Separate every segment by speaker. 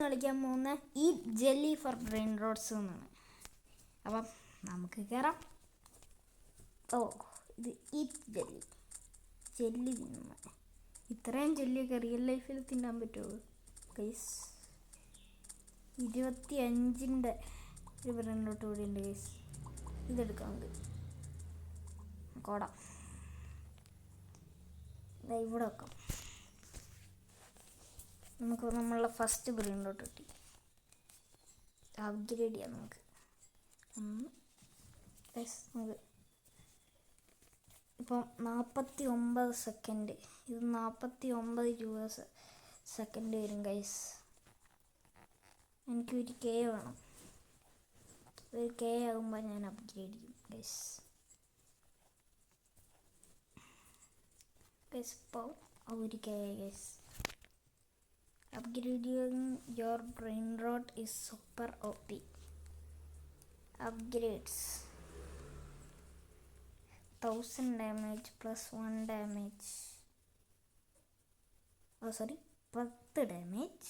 Speaker 1: കളിക്കാൻ പോകുന്ന ഈ ജെല്ലി ഫോർ ബ്രെയിൻ റോഡ്സ് എന്നാണ്. അപ്പം നമുക്ക് കയറാം. ഓ, ഇത് ഈ ജെല്ലി തിന്നുന്ന ഇത്രയും ജെല്ലിയൊക്കെ റിയൽ ലൈഫിൽ തിന്നാൻ പറ്റുമോ ഗൈസ്? 25 ഒരു ബ്രെയിൻ റോട്ട് കൂടി ഉണ്ട് ഗൈസ്. ഇതെടുക്കാം നമുക്ക്. കോടാം ഇവിടെ വെക്കാം. നമുക്ക് നമ്മളുടെ ഫസ്റ്റ് ബ്രെയിൻ റോട്ട് കിട്ടി. അപ്ഗ്രേഡ് ചെയ്യാം നമുക്ക്. നമുക്ക് ഇപ്പം 49 സെക്കൻഡ്, ഇത് 49 സെക്കൻഡ് വരും ഗൈസ്. എനിക്കൊരു കെ വേണം. ഒരു കെ ആകുമ്പോൾ ഞാൻ അപ്ഗ്രേഡ് ചെയ്യും ഗൈസ്. ഇപ്പോൾ ഒരു K guys. Upgrading your brain rot is super OP. Upgrades 1000 damage plus 1 damage. Oh sorry, 10 damage.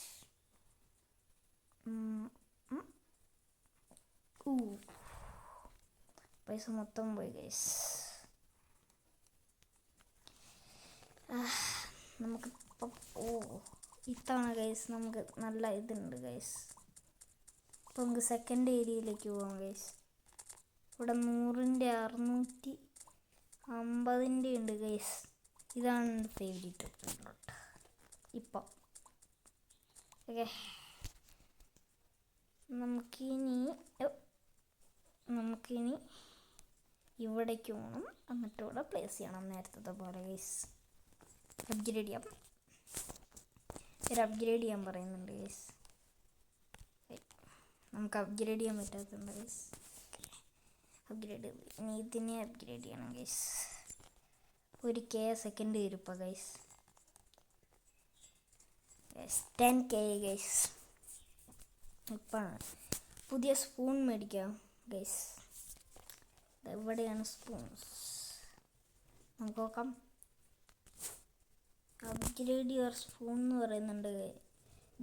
Speaker 1: പൈസ മൊത്തം പോയി ഗൈസ്. നമുക്ക് ഇത്തവണ ഗൈസ് നമുക്ക് നല്ല ഇതുണ്ട് ഗൈസ്. അപ്പോൾ നമുക്ക് സെക്കൻഡ് ഏരിയയിലേക്ക് പോകാം ഗൈസ്. ഇവിടെ 100-ൻ്റെ 650-ൻ്റെ ഉണ്ട് ഗൈസ്. ഇതാണ് എൻ്റെ ഫേവറേറ്റ് ഇപ്പം. ഓക്കെ, നമുക്കിനി ഇവിടേക്ക് പോകണം. എന്നിട്ട് ഇവിടെ പ്ലേസ് ചെയ്യണം നേരത്തെ പോലെ ഗൈസ്. അപ്ഗ്രേഡ് ചെയ്യാം. അപ്ഗ്രേഡ് ചെയ്യാൻ പറയുന്നുണ്ട് ഗൈസ്. നമുക്ക് അപ്ഗ്രേഡ് ചെയ്യാൻ പറ്റാത്തുണ്ട് ഗൈസ്. അപ്ഗ്രേഡ് ഇനി ഇതിനെ അപ്ഗ്രേഡ് ചെയ്യണം ഗൈസ്. ഒരു കെ സെക്കൻഡ് വരും ഇപ്പോൾ ഗൈസ്. 10K guys. ഇപ്പോഴാണ് പുതിയ സ്പൂൺ മേടിക്കാം ഗൈസ്. എവിടെയാണ് സ്പൂൺസ്? നമുക്ക് നോക്കാം. അപ്ഗ്രേഡ് യുവർ സ്പൂൺ എന്ന് പറയുന്നുണ്ട്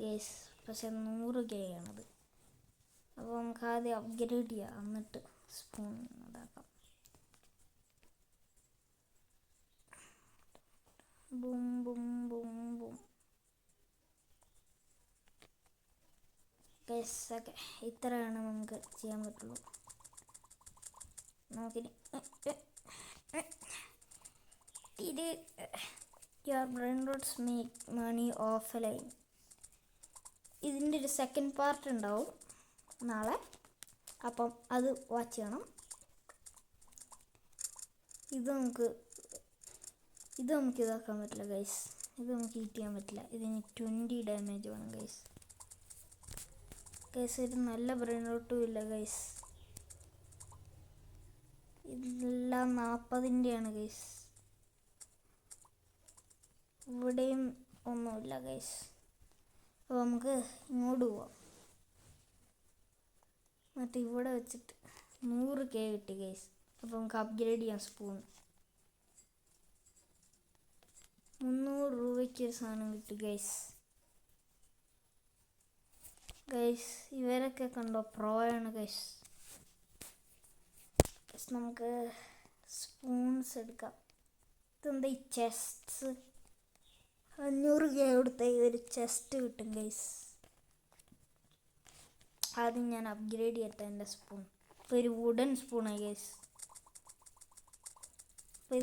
Speaker 1: ഗൈസ്. പക്ഷെ 100K ആണത്. അപ്പോൾ നമുക്ക് ആദ്യം അപ്ഗ്രേഡ് ചെയ്യാം, എന്നിട്ട് സ്പൂൺ ഇതാക്കാം. Boom boom boom boom guys. Okay, ഇത്രയാണ് നമുക്ക് ചെയ്യാൻ പറ്റുള്ളൂ. നമുക്കിനി ഇത് your brain rots make money offline. ഇതിൻ്റെ ഒരു സെക്കൻഡ് പാർട്ട് ഉണ്ടാവും നാളെ. അപ്പം അത് വാച്ച് ചെയ്യണം. ഇത് നമുക്ക് ഇതാക്കാൻ പറ്റില്ല ഗൈസ്. ഇത് നമുക്ക് ഹീറ്റ് ചെയ്യാൻ പറ്റില്ല. ഇതിന് 20 ഡാമേജ് വേണം ഗൈസ്. ഒരു നല്ല ബ്രെയിൻ റോട്ടും ഇല്ല ഗൈസ്. ഇതെല്ലാം 40-ൻ്റെയാണ് ഗൈസ്. ഇവിടെയും ഒന്നുമില്ല ഗൈസ്. അപ്പോൾ നമുക്ക് ഇങ്ങോട്ട് പോവാം. എന്നിട്ട് ഇവിടെ വെച്ചിട്ട് 100K കിട്ടി ഗൈസ്. അപ്പോൾ നമുക്ക് അപ്ഗ്രേഡ് ചെയ്യാം സ്പൂൺ. 300 രൂപയ്ക്ക് ഒരു സാധനം കിട്ടി ഗൈസ്. ഇവരൊക്കെ കണ്ടോ, പ്രോ ആണ് ഗൈസ്. നമുക്ക് സ്പൂൺസ് എടുക്കാം. ഇതെന്താ ഈ ചെസ്റ്റ്സ്? 500K കൊടുത്ത ഒരു ചെസ്റ്റ് കിട്ടും ഗൈസ്. ആദ്യം ഞാൻ അപ്ഗ്രേഡ് ചെയ്യട്ടെ എൻ്റെ സ്പൂൺ. ഇപ്പോൾ ഒരു വുഡൻ സ്പൂണായി ഗൈസ്. അപ്പോൾ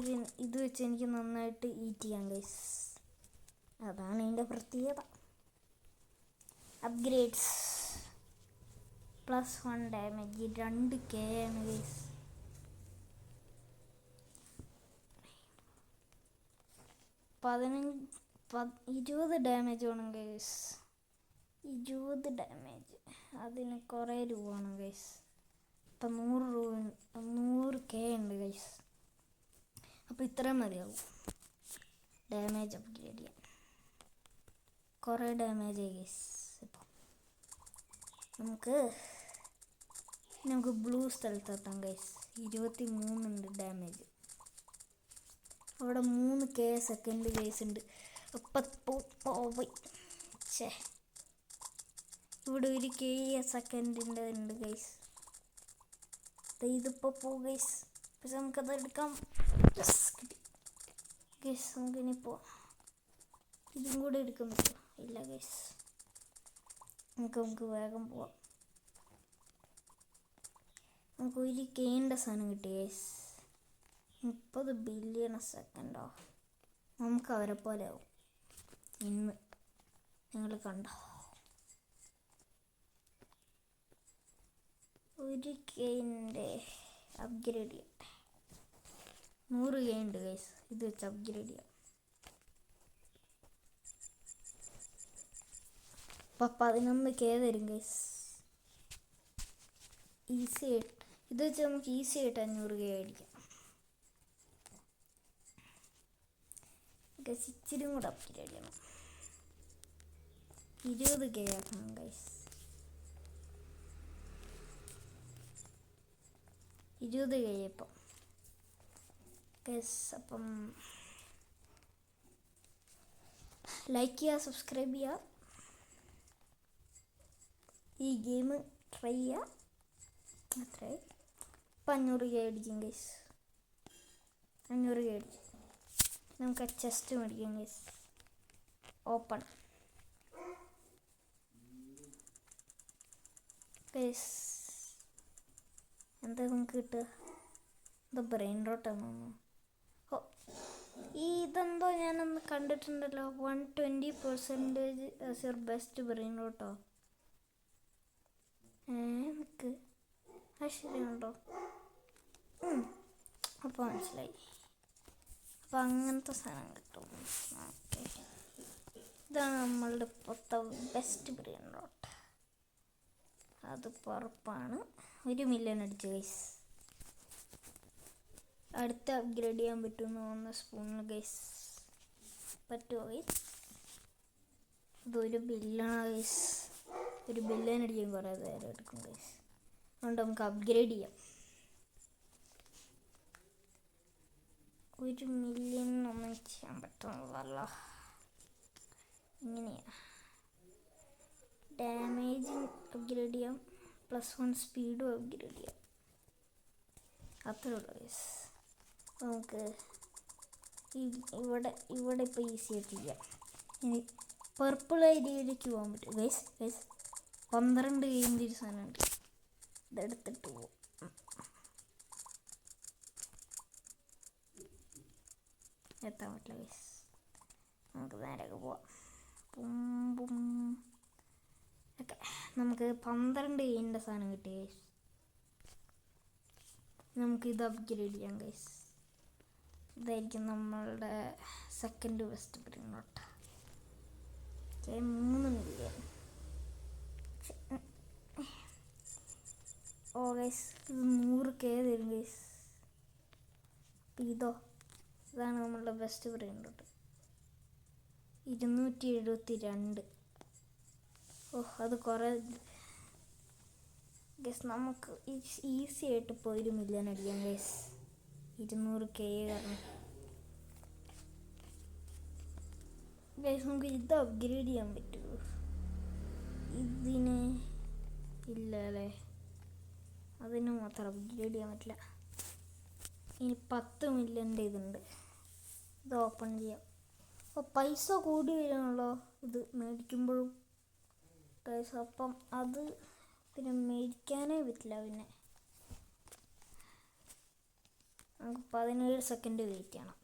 Speaker 1: ഇത് വെച്ച് എനിക്ക് നന്നായിട്ട് ഈറ്റ് ചെയ്യാം ഗൈസ്. അതാണ് ഇതിൻ്റെ പ്രത്യേകത. അപ്ഗ്രേഡ്സ് പ്ലസ് 1 ഡാമേജ് 2K ആണ് ഗൈസ്. 20 ഡാമേജ് വേണം ഗൈസ്. 20 ഡാമേജ് അതിന് കുറേ രൂപ വേണം ഗൈസ്. ഇപ്പം 100K ഉണ്ട് ഗൈസ്. അപ്പോൾ ഇത്രയും മതിയാവും ഡാമേജ് അപ്ഗ്രേഡ് ചെയ്യാൻ. കുറേ ഡാമേജ് ആയി ഗൈസ്. ഇപ്പം നമുക്ക് ബ്ലൂ സ്ഥലത്തെത്താം ഗൈസ്. 23 ഉണ്ട് ഡാമേജ്. അവിടെ 3K സെക്കൻഡ് ഗൈസ് ഉണ്ട്. ഇപ്പം പോയി. ഇവിടെ ഒരു സെക്കൻഡിൻ്റെ ഉണ്ട് ഗൈസ്. ഇതിപ്പോൾ പോകും ഗൈസ്. പക്ഷെ നമുക്കത് എടുക്കാം. കിട്ടി ഗൈസ്. നമുക്കിനിപ്പോൾ ഇതും കൂടെ എടുക്കാൻ പറ്റുമോ? ഇല്ല ഗൈസ്. നമുക്ക് വേഗം പോവാം. നമുക്ക് ഒരു കെയിൻ്റെ സാധനം കിട്ടി ഗൈസ്. 30 ബില്യൺ സെക്കൻഡോ. നമുക്ക് അവരെ പോലെ ആവും ഇന്ന്. നിങ്ങൾ കണ്ടോ? ഒരു കെയിൻ്റെ അപ്ഗ്രേഡ് ചെയ്യട്ടെ. 100 കെയിൻ ഉണ്ട് ഗൈസ്. ഇത് വെച്ച് അപ്ഗ്രേഡ് ചെയ്യാം. അപ്പം 11 കെ തരും ഗൈസ്. ഈസി ആയിട്ട് ഇത് വെച്ച് നമുക്ക് ഈസി ആയിട്ട് 500 കെ അടിക്കാം ഗൈസ്. ഇച്ചിരി കൂടെ അപ്ഗ്രേഡ് ചെയ്യണം. 20 കെ ആക്കണം ഗൈസ്. 20 കെ ഇപ്പം ഗൈസ്. അപ്പം ലൈക്ക് ചെയ്യുക, സബ്സ്ക്രൈബ് ചെയ്യുക, ഈ ഗെയിം ട്രൈ ചെയ്യുക. അത്രേ. ഇപ്പം 500 കെ അടിക്കും ഗൈസ്. 500 കെ അടിക്കും. നമുക്ക് ചെസ്റ്റ് മേടിക്കാം ഗൈസ്. Open guys. എന്താ നമുക്ക് കിട്ടുക? എന്താ ബ്രെയിൻ റോട്ടാണോ? ഓ, ഇതെന്തോ ഞാനൊന്ന് കണ്ടിട്ടുണ്ടല്ലോ. 120% ആസ് യുവർ ബെസ്റ്റ് ബ്രെയിൻ റോട്ടോ. നമുക്ക് ആ ശരിയുണ്ടോ? അപ്പോൾ മനസ്സിലായി. അപ്പം അങ്ങനത്തെ സാധനം കിട്ടും. ഓക്കെ, ഇതാണ് നമ്മളുടെ ഇപ്പോഴത്തെ ബെസ്റ്റ് ബ്രെയിൻ റോട്ട്. അത് ഉറപ്പാണ്. 1 മില്യൺ അടിച്ചു ഗൈസ്. അടുത്ത അപ്ഗ്രേഡ് ചെയ്യാൻ പറ്റുമെന്ന് തോന്നുന്ന സ്പൂണിൽ ഗൈസ്. പറ്റുമോ ഗൈസ്? ഇതൊരു ബില്ലാണ് ഗൈസ്. 1 ബില്യൺ അടിക്കാൻ കുറേ നേരം എടുക്കും ഗൈസ്. അതുകൊണ്ട് നമുക്ക് അപ്ഗ്രേഡ് ചെയ്യാം. 1 മില്യൺ ഒന്നും ചെയ്യാൻ പറ്റുന്നതല്ല. ഇങ്ങനെയാണ്. ഡാമേജ് അപ്ഗ്രേഡ് ചെയ്യാം. +1 സ്പീഡും അപ്ഗ്രേഡ് ചെയ്യാം. അത്രേ ഉള്ളൂ ഗൈസ്. നമുക്ക് ഇവിടെ ഇപ്പോൾ ഈസി ആയിട്ട് ചെയ്യാം. ഇനി പർപ്പിൾ ഏരിയയിലേക്ക് പോകാൻ പറ്റും ഗൈസ്. 12 ഗെയിമിൻ്റെ ഒരു സാധനമുണ്ട്. ഇതെടുത്തിട്ട് പോകും. എത്താൻ പറ്റില്ല ഗൈസ്. നമുക്ക് നേരെയൊക്കെ പോവാം. ഓക്കെ, നമുക്ക് 12 ഗെയിമിൻ്റെ സാധനം കിട്ടി ഗൈസ്. നമുക്കിത് അപ്ഗ്രേഡ് ചെയ്യാം ഗൈസ്. ഇതായിരിക്കും നമ്മളുടെ second best brain rot. 3 million. Oh guys, ഇത് 100 കെ തരും ഗൈസ്. അപ്പം ഇതാണ് നമ്മളുടെ ബെസ്റ്റ് ബ്രെയിൻ റോട്ട്. 272. ഓഹ്, അത് കുറേ ഗൈസ്. നമുക്ക് ഈസി ആയിട്ട് ഇപ്പോൾ 1 മില്യൺ അടിക്കാം ഗൈസ്. 200 കെ കാരണം ഗൈസ്. നമുക്ക് ഇത് അപ്ഗ്രേഡ് ചെയ്യാൻ പറ്റുമോ? ഇതിന് ഇല്ല അല്ലേ. അതിന് മാത്രം അപ്ഗ്രേഡ് ചെയ്യാൻ പറ്റില്ല. ഇനി 10 മില്യൻ്റെ ഇതുണ്ട്. ഇത് ഓപ്പൺ ചെയ്യാം. അപ്പോൾ പൈസ കൂടി വരുമല്ലോ ഇത് മേടിക്കുമ്പോഴും ഗൈസ്. അപ്പം അത് പിന്നെ മേടിക്കാനേ പറ്റില്ല. പിന്നെ നമുക്ക് 17 സെക്കൻഡ് വെയിറ്റ് ചെയ്യണം.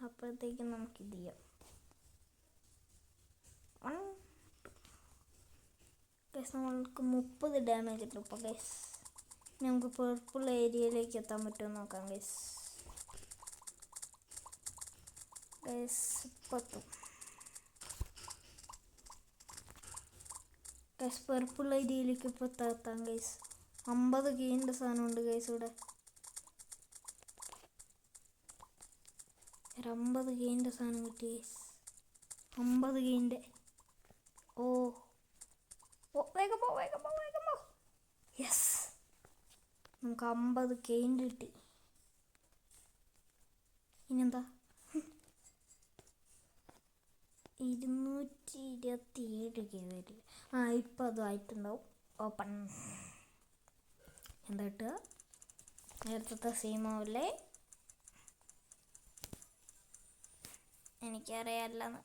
Speaker 1: അപ്പോഴത്തേക്കും നമുക്കിത് ചെയ്യാം. ഗൈസ്, നമ്മൾക്ക് 30 ഡാമേജ് കിട്ടും ഇപ്പോൾ ഗൈസ്. നമുക്ക് പർപ്പിൾ ഏരിയയിലേക്ക് എത്താൻ പറ്റുമോ നോക്കാം ഗൈസ്. ഇപ്പോൾ എത്തും ഗൈസ്. പർപ്പിൾ ഏരിയയിലേക്ക് ഇപ്പോൾ എത്താം ഗൈസ്. 50 ഗെയിൻ്റെ സാധനമുണ്ട് ഗൈസ് ഇവിടെ. 50 ഗെയിൻ്റെ സാധനം കിട്ടി ഗൈസ്. 50 ഗെയിൻ്റെ. ഓ, വേഗം പോ. യെസ്, നമുക്ക് 50 ഗെയിൻ്റെ കിട്ടി. ഇനിയെന്താ? 227 കെ വരും. ഇപ്പം അതും ആയിട്ടുണ്ടാവും. ഓപ്പൺ. എന്താ കിട്ടുക? നേരത്തെ സെയിം ആവില്ലേ? എനിക്കറിയാമല്ലെന്ന്.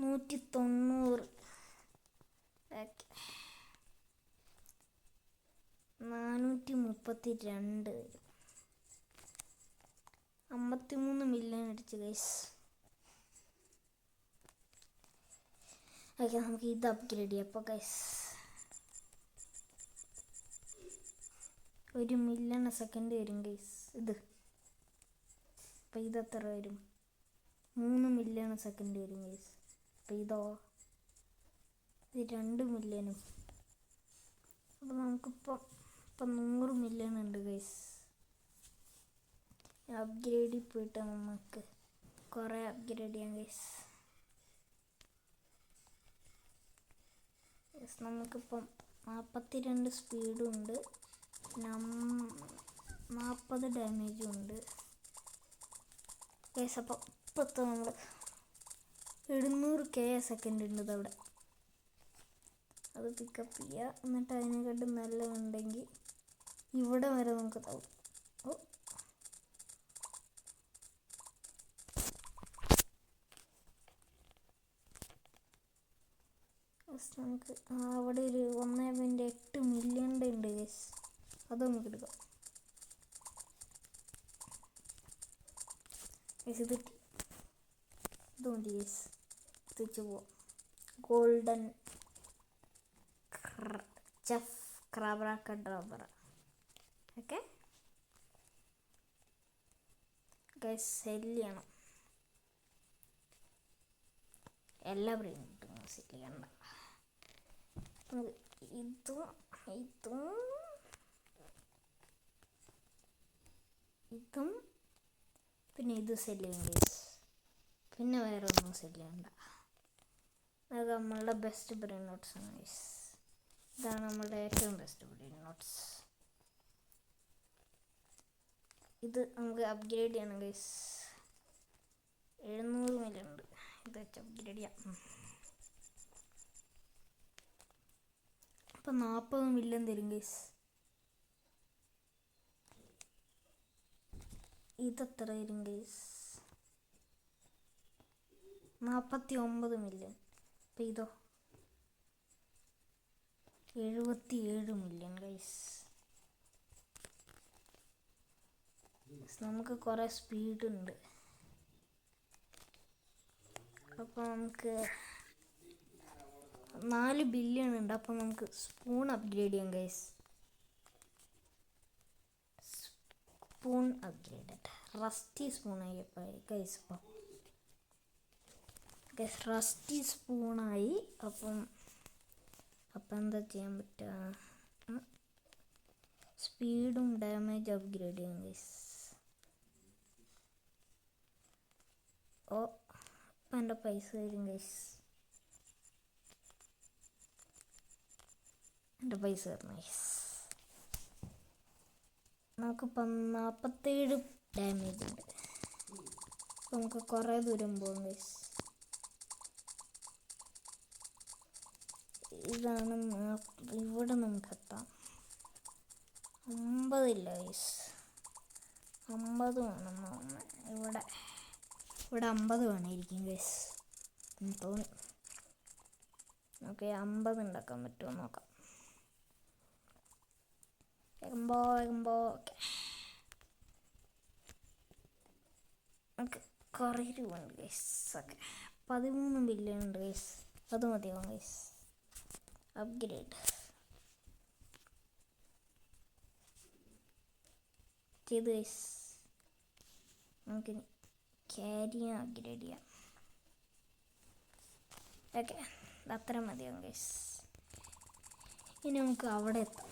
Speaker 1: 190. 432 വരും. 53 മില്യൺ അടിച്ച് ഗൈസ്. ഓക്കെ, നമുക്ക് ഇത് അപ്ഗ്രേഡ് ചെയ്യാം. അപ്പോൾ ഗൈസ് 1 മില്യൺ സെക്കൻഡ് വരും ഗൈസ് ഇത്. അപ്പോൾ ഇതെത്ര വരും? 3 മില്യൺ സെക്കൻഡ് വരും ഗൈസ്. അപ്പോൾ ഇതോ? ഇത് 2 മില്യണും. അപ്പോൾ നമുക്കിപ്പം 100 മില്യൺ ഉണ്ട് ഗൈസ്. അപ്ഗ്രേഡിൽ പോയിട്ട് നമുക്ക് കുറേ അപ്ഗ്രേഡ് ചെയ്യാം ഗൈസ്. നമുക്കിപ്പം 42 സ്പീഡും ഉണ്ട്, 40 ഡാമേജും ഉണ്ട് ഗൈസ്. അപ്പോൾ ഇപ്പോഴത്തെ നമ്മൾ 700k സെക്കൻഡ് ഉണ്ട് ഇതവിടെ. അത് പിക്കപ്പ് ചെയ്യുക. എന്നിട്ട് അതിനെക്കാട്ടും നല്ല ഉണ്ടെങ്കിൽ ഇവിടെ വരെ നമുക്ക് താവും. നമുക്ക് അവിടെ ഒരു 1.8 മില്യൻ്റെ ഉണ്ട് ഗൈസ്. അത് നമുക്ക് എടുക്കാം ഗൈസ്. ഇത് മതി ഗൈസ്. തിരിച്ചു പോവാം. Golden chef crabracadabra. Okay guys, sell ചെയ്യണം. എല്ലാ ബ്രെയിൻ കിട്ടും, സെല്ല് ചെയ്യണ്ട. ഇതും പിന്നെ ഇത് സെല്ല് ചെയ്യും ഗൈസ്. പിന്നെ വേറെ ഒന്നും സെല്ല് ചെയ്യണ്ട. അത് നമ്മളുടെ ബെസ്റ്റ് ബ്രെയിൻ നോട്ട്സ് ആണ് ഗൈസ്. ഇതാണ് നമ്മളുടെ ഏറ്റവും ബെസ്റ്റ് ബ്രെയിൻ നോട്ട്സ്. ഇത് നമുക്ക് അപ്ഗ്രേഡ് ചെയ്യണം ഗൈസ്. 700 മില്യൺ ഉണ്ട്. ഇത് വെച്ച് അപ്ഗ്രേഡ് ചെയ്യാം. അപ്പം 40 മില്യൺ തരും ഗൈസ്. ഇതെത്ര തരും ഗൈസ്? 49 മില്യൺ. അപ്പം ഇതോ? 77 മില്യൺ ഗൈസ്. നമുക്ക് കുറേ സ്പീഡുണ്ട്. അപ്പോൾ നമുക്ക് 4 ബില്യൺ ഉണ്ട്. അപ്പോൾ നമുക്ക് സ്പൂൺ അപ്ഗ്രേഡ് ചെയ്യാം ഗൈസ്. സ്പൂൺ അപ്ഗ്രേഡ് റസ്റ്റി സ്പൂണായി ഗൈസ്. ഇപ്പോൾ ഗൈസ് റസ്റ്റി സ്പൂണായി. അപ്പം എന്താ ചെയ്യാൻ പറ്റുക? സ്പീഡും ഡാമേജ് അപ്ഗ്രേഡ് ചെയ്യാം ഗൈസ്. അപ്പം എൻ്റെ പൈസ വരും ഗൈസ്. എൻ്റെ പൈസ തരണം ഗൈസ്. നമുക്കിപ്പം 47 ഡാമേജ് ഉണ്ട്. നമുക്ക് കുറേ ദൂരം പോകും ഗൈസ്. ഇതാണ് ഇവിടെ നമുക്ക് എത്താം. 50 ഇല്ല ഗൈസ്. 50 വേണം. ഇവിടെ 50 വേണമായിരിക്കും ഗൈസ് എന്ന് തോന്നി. ഓക്കെ, 50 ഉണ്ടാക്കാൻ പറ്റുമോ നോക്കാം. വേഗമ്പോ ഓക്കെ. നമുക്ക് കുറേ രൂപ ഉണ്ട് ഗൈസ്. ഓക്കെ, 13 ബില്യൺ ഉണ്ട് ഗൈസ്. അത് മതിയാവും ഗൈസ്. അപ്ഗ്രേഡ് ചെയ്ത് ഗൈസ്. നമുക്കിനി ക്യാരിയെ അപ്ഗ്രേഡ് ചെയ്യാം. ഓക്കെ, അത്ര മതിയാവും ഗൈസ്. ഇനി നമുക്ക് അവിടെ എത്താം.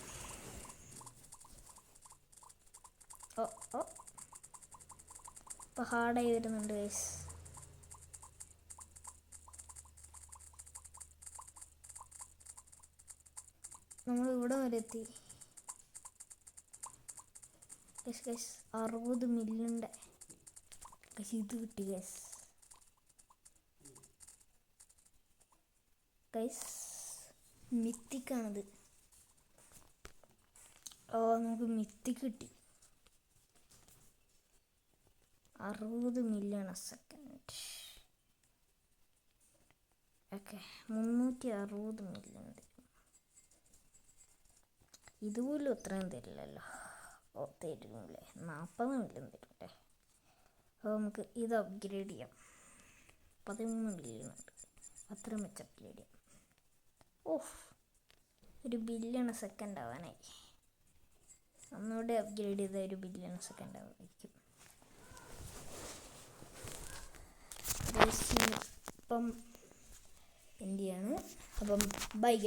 Speaker 1: ഇപ്പോൾ ഹാർഡായി വരുന്നുണ്ട് ഗൈസ്. നമ്മൾ ഇവിടെ വരെ എത്തി ഗൈസ്. 60 മില്യൻ്റെ ഗൈസ് ഇത് കിട്ടി ഗൈസ്. മിത്തിക്കാണിത്. ഓ നമുക്ക് മിത്തിക്ക് കിട്ടി. 60 മില്യൺ സെക്കൻഡ്. ഓക്കെ, 360 മില്യൺ തരും. ഇതുപോലും അത്രയും തരില്ലല്ലോ. ഓ തരുമല്ലേ, 40 മില്യൺ തരും അല്ലേ. അപ്പോൾ നമുക്ക് ഇത് അപ്ഗ്രേഡ് ചെയ്യാം. 13 മില്യൺ ഉണ്ട്, അത്രയും വെച്ച് അപ്ഗ്രേഡ് ചെയ്യാം. ഓഹ്, 1 ബില്യൺ സെക്കൻഡ് ആവാനായി. ഒന്നുകൂടെ അപ്ഗ്രേഡ് ചെയ്താൽ 1 ബില്യൺ സെക്കൻഡ് ആവായിരിക്കും. ഇപ്പം എന്ത് ചെയ്യാണ്. അപ്പം ബൈ ഗൈസ്.